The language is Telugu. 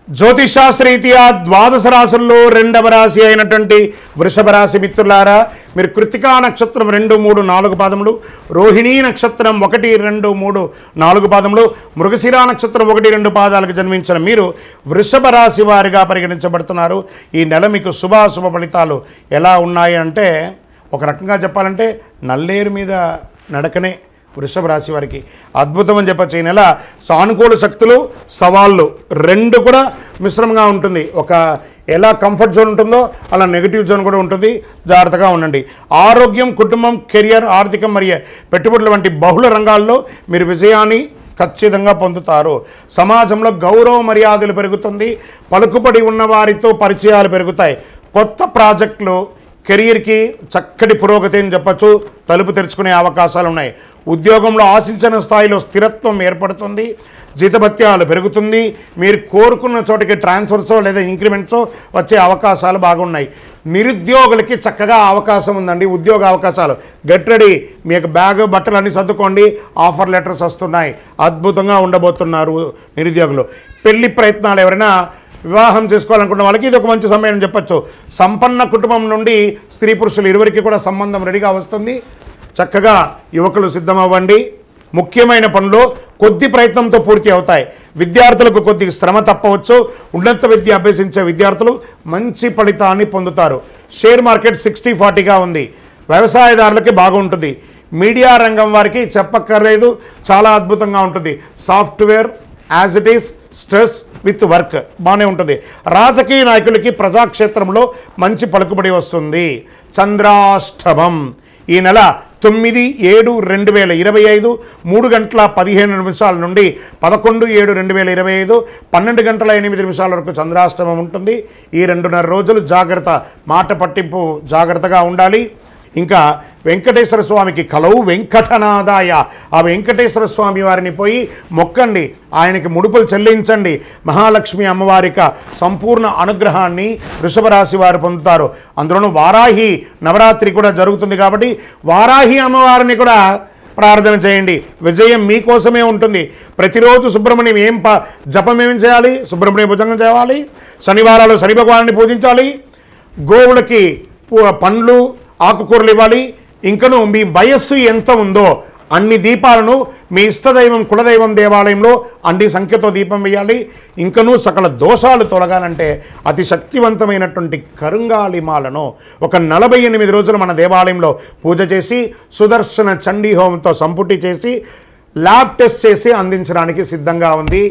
జ్యోతిషాస్త్రరీత్యా ద్వాదశ రాశుల్లో రెండవ రాశి అయినటువంటి వృషభ రాశి మిత్రులారా, మీరు కృత్తికా నక్షత్రం 2, 3, 4 పాదములు, రోహిణీ నక్షత్రం 1, 2, 3, 4 పాదములు, మృగశిర నక్షత్రం 1, 2 పాదాలకు జన్మించిన మీరు వృషభ రాశి వారిగా పరిగణించబడుతున్నారు. ఈ నెల మీకు శుభాశుభ ఫలితాలు ఎలా ఉన్నాయి అంటే, ఒక రకంగా చెప్పాలంటే నల్లేరు మీద నడకనే వృషభ రాశి వారికి అద్భుతం అని చెప్పచ్చు. ఈ నెల సానుకూల శక్తులు, సవాళ్ళు రెండు కూడా మిశ్రమంగా ఉంటుంది. ఒక ఎలా కంఫర్ట్ జోన్ ఉంటుందో అలా నెగిటివ్ జోన్ కూడా ఉంటుంది. జాగ్రత్తగా ఉండండి. ఆరోగ్యం, కుటుంబం, కెరియర్, ఆర్థికం మరియు పెట్టుబడుల వంటి బహుళ రంగాల్లో మీరు విజయాన్ని ఖచ్చితంగా పొందుతారు. సమాజంలో గౌరవ మర్యాదలు పెరుగుతుంది. పలుకుబడి ఉన్న వారితో పరిచయాలు పెరుగుతాయి. కొత్త ప్రాజెక్టులు కెరీర్కి చక్కటి పురోగతి అని చెప్పచ్చు. తలుపు తెరుచుకునే అవకాశాలు ఉన్నాయి. ఉద్యోగంలో ఆశించిన స్థాయిలో స్థిరత్వం ఏర్పడుతుంది. జీతభత్యాలు పెరుగుతుంది. మీరు కోరుకున్న చోటికి ట్రాన్స్ఫర్సో లేదా ఇంక్రిమెంట్సో వచ్చే అవకాశాలు బాగున్నాయి. నిరుద్యోగులకి చక్కగా అవకాశం ఉందండి. ఉద్యోగ అవకాశాలు గెట్ రెడీ. మీకు బ్యాగ్ బట్టలు అన్నీ సర్దుకోండి. ఆఫర్ లెటర్స్ వస్తున్నాయి. అద్భుతంగా ఉండబోతున్నారు నిరుద్యోగులు. పెళ్లి ప్రయత్నాలు ఎవరైనా వివాహం చేసుకోవాలనుకున్న వాళ్ళకి ఇది ఒక మంచి సమయం అని చెప్పచ్చు. సంపన్న కుటుంబం నుండి స్త్రీ పురుషులు ఇరువురికి కూడా సంబంధం రెడీగా వస్తుంది. చక్కగా యువకులు సిద్ధమవ్వండి. ముఖ్యమైన పనులు కొద్ది ప్రయత్నంతో పూర్తి అవుతాయి. విద్యార్థులకు కొద్ది శ్రమ తప్పవచ్చు. ఉన్నత విద్య అభ్యసించే విద్యార్థులు మంచి ఫలితాన్ని పొందుతారు. షేర్ మార్కెట్ 60-40గా ఉంది. వ్యవసాయదారులకి బాగుంటుంది. మీడియా రంగం వారికి చెప్పక్కర్లేదు, చాలా అద్భుతంగా ఉంటుంది. Software as it is, stress with work బాగానే ఉంటుంది. రాజకీయ నాయకులకి ప్రజాక్షేత్రంలో మంచి పలుకుబడి వస్తుంది. చంద్రాష్టమం ఈ నెల 9/7/2025 3:15 నుండి 11/7/2025 12:08 వరకు చంద్రాష్టమం ఉంటుంది. ఈ 2.5 రోజులు జాగ్రత్త, మాట పట్టింపు జాగ్రత్తగా ఉండాలి. ఇంకా వెంకటేశ్వర స్వామికి కలవు వెంకటనాదాయ, ఆ వెంకటేశ్వర స్వామి వారిని పోయి మొక్కండి. ఆయనకి ముడుపులు చెల్లించండి. మహాలక్ష్మి అమ్మవారిక సంపూర్ణ అనుగ్రహాన్ని వృషభ రాశి వారు పొందుతారు. అందులోనూ వారాహి నవరాత్రి కూడా జరుగుతుంది కాబట్టి వారాహి అమ్మవారిని కూడా ప్రార్థన చేయండి. విజయం మీకోసమే ఉంటుంది. ప్రతిరోజు సుబ్రహ్మణ్యం జపం ఏం చేయాలి? సుబ్రహ్మణ్య భుజంగం చేయాలి. శనివారాలు శని భగవాన్ని పూజించాలి. గోవులకి పండ్లు ఆకుకూరలు ఇవ్వాలి. ఇంకను మీ వయస్సు ఎంత ఉందో అన్ని దీపాలను మీ ఇష్టదైవం కులదైవం దేవాలయంలో అన్ని సంఖ్యతో దీపం వేయాలి. ఇంకనూ సకల దోషాలు తొలగాలంటే అతి శక్తివంతమైనటువంటి కరుంగాలిమాలను ఒక 48 రోజులు మన దేవాలయంలో పూజ చేసి సుదర్శన చండీ హోమంతో సంపుటి చేసి ల్యాబ్ టెస్ట్ చేసి అందించడానికి సిద్ధంగా ఉంది.